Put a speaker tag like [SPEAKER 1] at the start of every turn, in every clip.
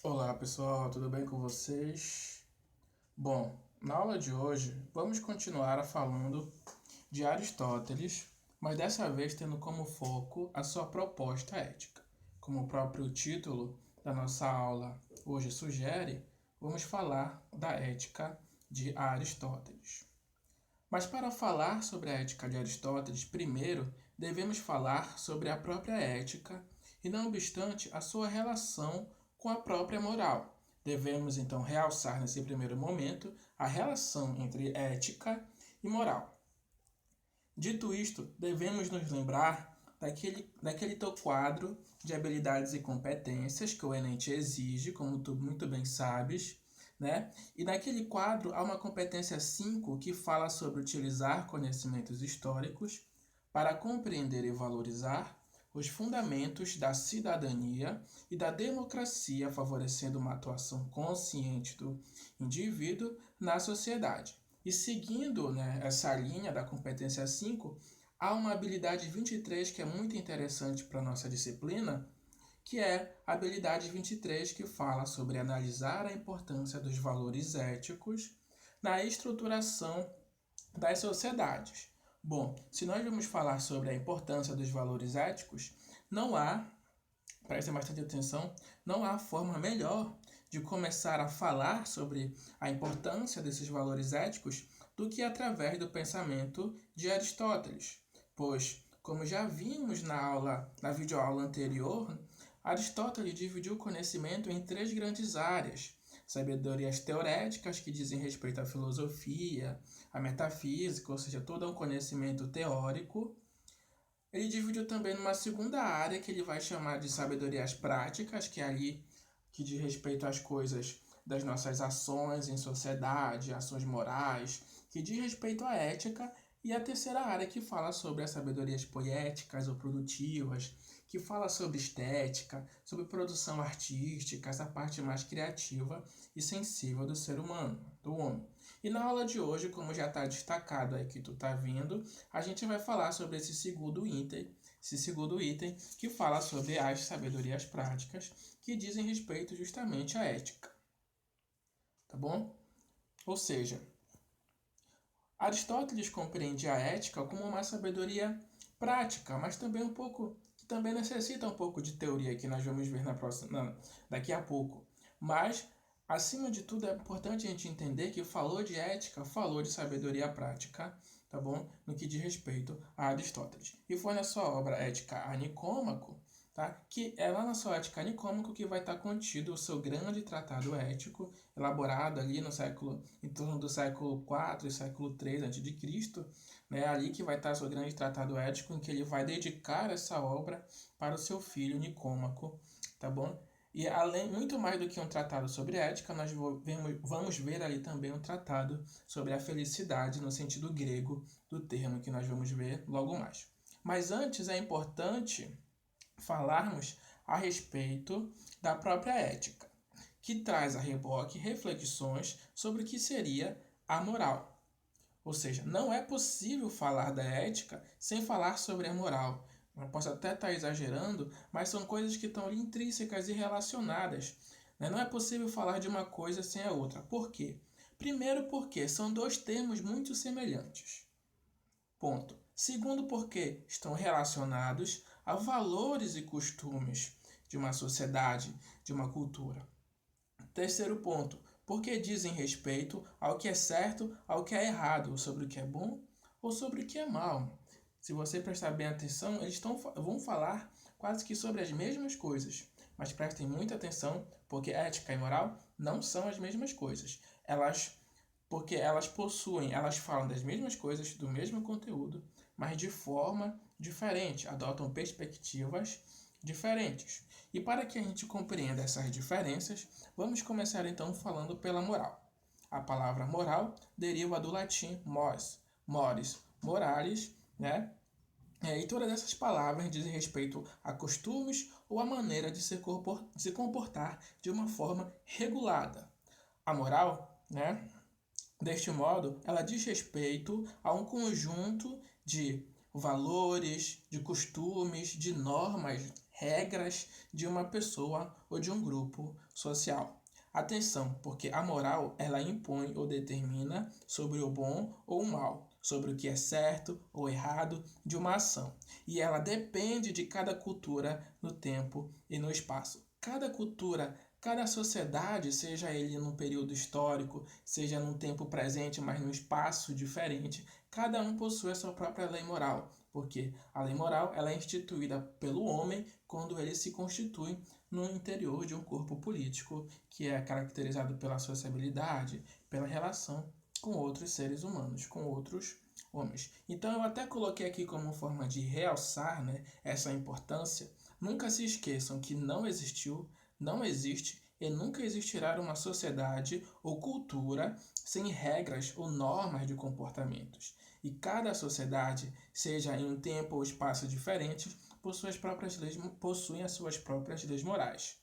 [SPEAKER 1] Olá pessoal, tudo bem com vocês? Bom, na aula de hoje vamos continuar falando de Aristóteles, mas dessa vez tendo como foco a sua proposta ética. Como o próprio título da nossa aula hoje sugere, vamos falar da ética de Aristóteles. Mas para falar sobre a ética de Aristóteles, primeiro devemos falar sobre a própria ética e, não obstante, a sua relação com a própria moral. Devemos então realçar nesse primeiro momento a relação entre ética e moral. Dito isto, devemos nos lembrar daquele teu quadro de habilidades e competências que o Enem te exige, como tu muito bem sabes, né? E naquele quadro há uma competência 5 que fala sobre utilizar conhecimentos históricos para compreender e valorizar os fundamentos da cidadania e da democracia, favorecendo uma atuação consciente do indivíduo na sociedade. E seguindo, né, essa linha da competência 5, há uma habilidade 23 que é muito interessante para a nossa disciplina, que é a habilidade 23 que fala sobre analisar a importância dos valores éticos na estruturação das sociedades. Bom, se nós vamos falar sobre a importância dos valores éticos, não há, prestem bastante atenção, não há forma melhor de começar a falar sobre a importância desses valores éticos do que através do pensamento de Aristóteles. Pois, como já vimos na videoaula anterior, Aristóteles dividiu o conhecimento em três grandes áreas: sabedorias teoréticas, que dizem respeito à filosofia, à metafísica, ou seja, todo um conhecimento teórico. Ele dividiu também numa segunda área que ele vai chamar de sabedorias práticas, que é ali que diz respeito às coisas das nossas ações em sociedade, ações morais, que diz respeito à ética, e a terceira área que fala sobre as sabedorias poéticas ou produtivas, que fala sobre estética, sobre produção artística, essa parte mais criativa e sensível do ser humano, do homem. E na aula de hoje, como já está destacado aí que tu está vindo, a gente vai falar sobre esse segundo item que fala sobre as sabedorias práticas, que dizem respeito justamente à ética. Tá bom? Ou seja, Aristóteles compreende a ética como uma sabedoria prática, mas também um pouco que também necessita um pouco de teoria, que nós vamos ver daqui a pouco. Mas, acima de tudo, é importante a gente entender que falou de ética, falou de sabedoria prática, tá bom? No que diz respeito a Aristóteles. E foi na sua obra Ética a Nicômaco, tá? Que é lá na sua Ética Nicômaco que vai estar contido o seu grande tratado ético, elaborado ali em torno do século IV e século III a.C., né? Ali que vai estar o seu grande tratado ético, em que ele vai dedicar essa obra para o seu filho Nicômaco, tá bom? E além, muito mais do que um tratado sobre ética, nós vamos ver ali também um tratado sobre a felicidade no sentido grego do termo, que nós vamos ver logo mais. Mas antes é importante falarmos a respeito da própria ética, que traz a reboque reflexões sobre o que seria a moral. Ou seja, não é possível falar da ética sem falar sobre a moral. Eu posso até estar exagerando, mas são coisas que estão ali intrínsecas e relacionadas. Não é possível falar de uma coisa sem a outra. Por quê? Primeiro, porque são dois termos muito semelhantes. Ponto. Segundo, porque estão relacionados a valores e costumes de uma sociedade, de uma cultura. Terceiro ponto, porque dizem respeito ao que é certo, ao que é errado, sobre o que é bom ou sobre o que é mal. Se você prestar bem atenção, vão falar quase que sobre as mesmas coisas. Mas prestem muita atenção, porque ética e moral não são as mesmas coisas. Porque elas falam das mesmas coisas, do mesmo conteúdo, mas de forma diferente, adotam perspectivas diferentes. E para que a gente compreenda essas diferenças, vamos começar então falando pela moral. A palavra moral deriva do latim mores, moralis, né? E todas essas palavras dizem respeito a costumes ou a maneira de se comportar de uma forma regulada. A moral, né? Deste modo, ela diz respeito a um conjunto de valores, de costumes, de normas regras de uma pessoa ou de um grupo social. Atenção, porque a moral ela impõe ou determina sobre o bom ou o mal, sobre o que é certo ou errado de uma ação. E ela depende de cada cultura no tempo e no espaço. Cada cultura, cada sociedade, seja ele num período histórico, seja num tempo presente, mas num espaço diferente, cada um possui a sua própria lei moral, porque a lei moral ela é instituída pelo homem quando ele se constitui no interior de um corpo político que é caracterizado pela sociabilidade, pela relação com outros seres humanos, com outros homens. Então eu até coloquei aqui como forma de realçar, né, essa importância. Nunca se esqueçam que não existiu, não existe e nunca existirá uma sociedade ou cultura sem regras ou normas de comportamentos. E cada sociedade, seja em um tempo ou espaço diferente, possuem as suas próprias leis morais.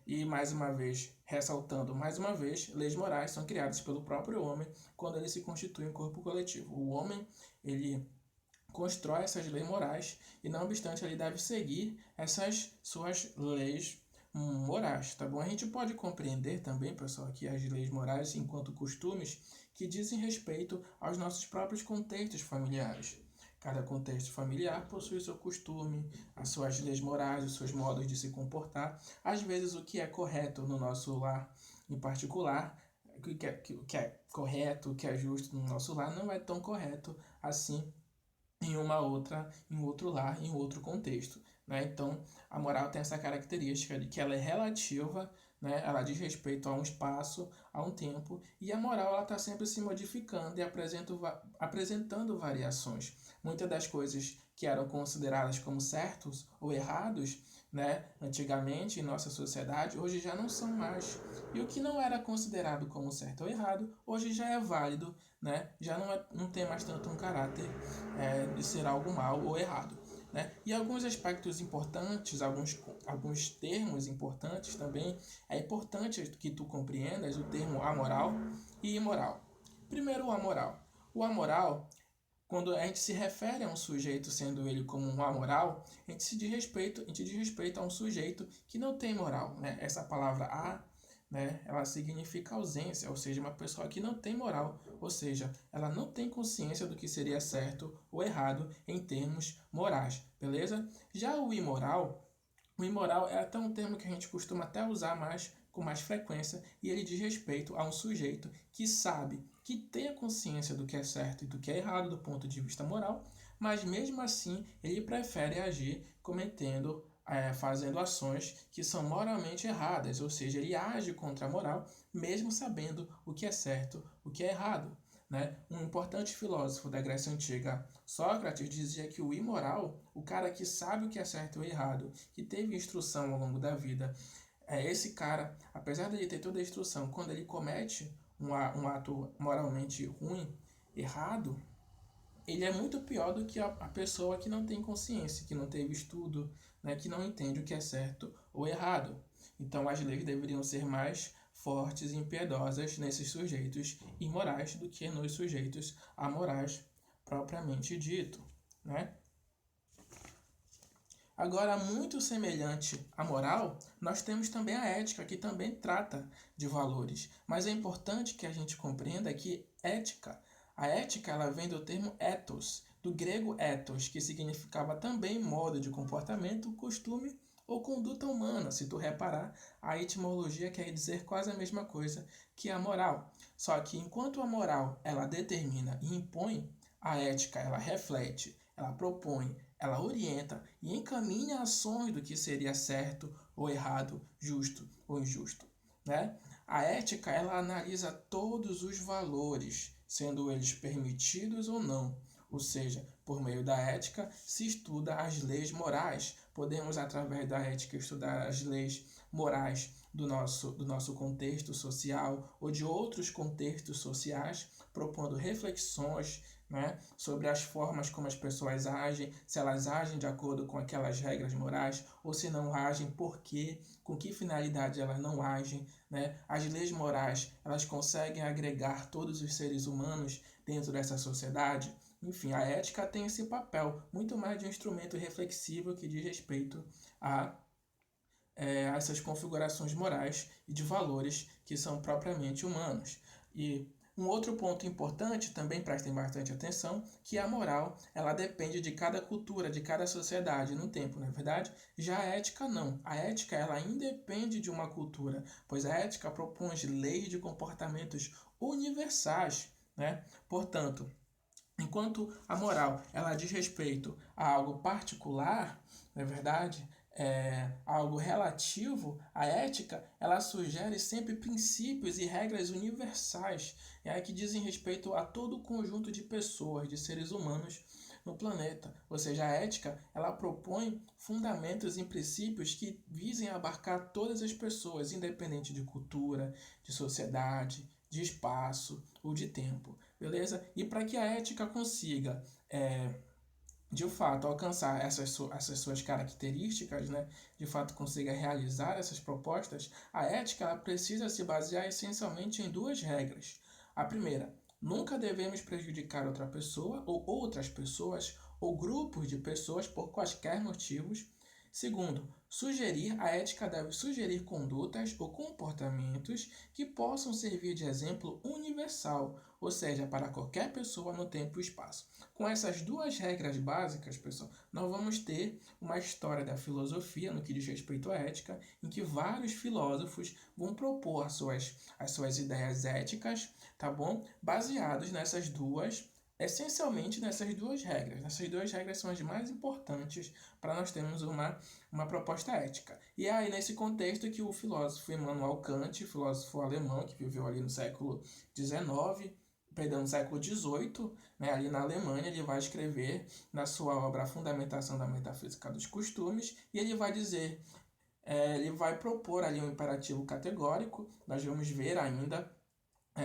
[SPEAKER 1] E mais uma vez, ressaltando mais uma vez, leis morais são criadas pelo próprio homem quando ele se constitui em corpo coletivo. O homem, ele constrói essas leis morais e, não obstante, ele deve seguir essas suas leis morais, tá bom? A gente pode compreender também, pessoal, que as leis morais, enquanto costumes, que dizem respeito aos nossos próprios contextos familiares. Cada contexto familiar possui seu costume, as suas leis morais, os seus modos de se comportar. Às vezes, o que é correto no nosso lar, em particular, o que é correto, o que é justo no nosso lar, não é tão correto assim em em outro lar, em outro contexto. Né? Então, a moral tem essa característica de que ela é relativa, né? Ela diz respeito a um espaço, a um tempo, e a moral está sempre se modificando e apresentando variações. Muitas das coisas que eram consideradas como certos ou errados, né, antigamente em nossa sociedade, hoje já não são mais. E o que não era considerado como certo ou errado, hoje já é válido, né? Já não tem mais tanto um caráter de ser algo mal ou errado. Né? E alguns aspectos importantes, alguns termos importantes também, é importante que tu compreendas o termo amoral e imoral. Primeiro, o amoral. O amoral, quando a gente se refere a um sujeito sendo ele como um amoral, a gente diz respeito a um sujeito que não tem moral. Né? Essa palavra a, né, ela significa ausência, ou seja, uma pessoa que não tem moral, ou seja, ela não tem consciência do que seria certo ou errado em termos morais, beleza? Já o imoral é até um termo que a gente costuma até usar com mais frequência, e ele diz respeito a um sujeito que sabe, que tem a consciência do que é certo e do que é errado do ponto de vista moral, mas mesmo assim ele prefere agir fazendo ações que são moralmente erradas, ou seja, ele age contra a moral, mesmo sabendo o que é certo, o que é errado. Né? Um importante filósofo da Grécia Antiga, Sócrates, dizia que o imoral, o cara que sabe o que é certo ou errado, que teve instrução ao longo da vida, esse cara, apesar de ele ter toda a instrução, quando ele comete um ato moralmente ruim, errado, ele é muito pior do que a pessoa que não tem consciência, que não teve estudo, né, que não entende o que é certo ou errado. Então as leis deveriam ser mais fortes e impiedosas nesses sujeitos imorais do que nos sujeitos amorais propriamente dito, né? Agora, muito semelhante à moral, nós temos também a ética, que também trata de valores. Mas é importante que a gente compreenda que a ética ela vem do termo ethos, do grego ethos, que significava também modo de comportamento, costume ou conduta humana. Se tu reparar, a etimologia quer dizer quase a mesma coisa que a moral. Só que enquanto a moral ela determina e impõe, a ética ela reflete, ela propõe, ela orienta e encaminha ações do que seria certo ou errado, justo ou injusto. Né? A ética ela analisa todos os valores, sendo eles permitidos ou não. Ou seja, por meio da ética se estuda as leis morais. Podemos, através da ética, estudar as leis morais do nosso contexto social ou de outros contextos sociais, propondo reflexões, né, sobre as formas como as pessoas agem, se elas agem de acordo com aquelas regras morais ou se não agem, por quê, com que finalidade elas não agem. Né? As leis morais elas conseguem agregar todos os seres humanos dentro dessa sociedade. Enfim, a ética tem esse papel, muito mais de um instrumento reflexivo que diz respeito a essas configurações morais e de valores que são propriamente humanos. E um outro ponto importante, também prestem bastante atenção, que a moral, ela depende de cada cultura, de cada sociedade no tempo, não é verdade? Já a ética não. A ética, ela independe de uma cultura, pois a ética propõe leis de comportamentos universais, né? Portanto, enquanto a moral ela diz respeito a algo particular, não é verdade? Algo relativo, a ética ela sugere sempre princípios e regras universais que dizem respeito a todo o conjunto de pessoas, de seres humanos no planeta. Ou seja, a ética ela propõe fundamentos e princípios que visem abarcar todas as pessoas, independente de cultura, de sociedade, de espaço ou de tempo. Beleza? E para que a ética consiga, de fato, alcançar essas suas características, né? De fato, consiga realizar essas propostas, a ética ela precisa se basear essencialmente em duas regras. A primeira, nunca devemos prejudicar outra pessoa ou outras pessoas ou grupos de pessoas por quaisquer motivos. Segundo, a ética deve sugerir condutas ou comportamentos que possam servir de exemplo universal, ou seja, para qualquer pessoa no tempo e espaço. Com essas duas regras básicas, pessoal, nós vamos ter uma história da filosofia no que diz respeito à ética, em que vários filósofos vão propor as suas ideias éticas, tá bom? Baseados essencialmente nessas duas regras. Essas duas regras são as mais importantes para nós termos uma proposta ética. E é aí nesse contexto que o filósofo Immanuel Kant, filósofo alemão que viveu ali no século XIX, perdão, no século XVIII, né, ali na Alemanha, ele vai escrever na sua obra A Fundamentação da Metafísica dos Costumes, e ele vai dizer, ele vai propor ali um imperativo categórico. Nós vamos ver ainda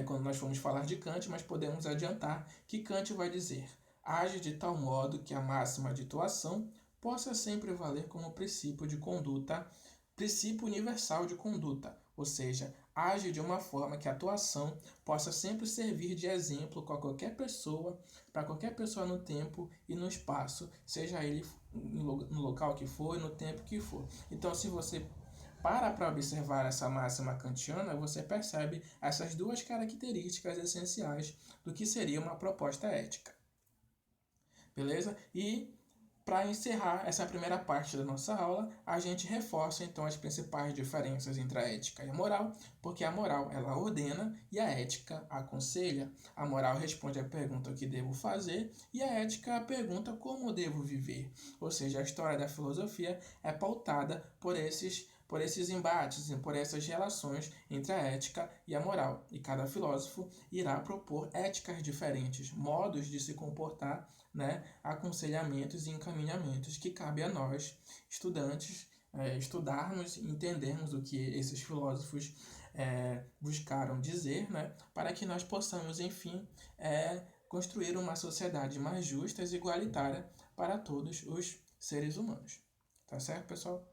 [SPEAKER 1] quando nós formos falar de Kant, mas podemos adiantar que Kant vai dizer: age de tal modo que a máxima de tua ação possa sempre valer como princípio de conduta, princípio universal de conduta, ou seja, age de uma forma que a tua ação possa sempre servir de exemplo para qualquer pessoa no tempo e no espaço, seja ele no local que for e no tempo que for. Então, se você para observar essa máxima kantiana, você percebe essas duas características essenciais do que seria uma proposta ética. Beleza? E para encerrar essa primeira parte da nossa aula, a gente reforça então as principais diferenças entre a ética e a moral, porque a moral ela ordena e a ética aconselha. A moral responde à pergunta o que devo fazer e a ética a pergunta como devo viver. Ou seja, a história da filosofia é pautada por esses embates, por essas relações entre a ética e a moral. E cada filósofo irá propor éticas diferentes, modos de se comportar, né, aconselhamentos e encaminhamentos que cabe a nós, estudantes, estudarmos e entendermos o que esses filósofos buscaram dizer, né, para que nós possamos, enfim, construir uma sociedade mais justa e igualitária para todos os seres humanos. Tá certo, pessoal?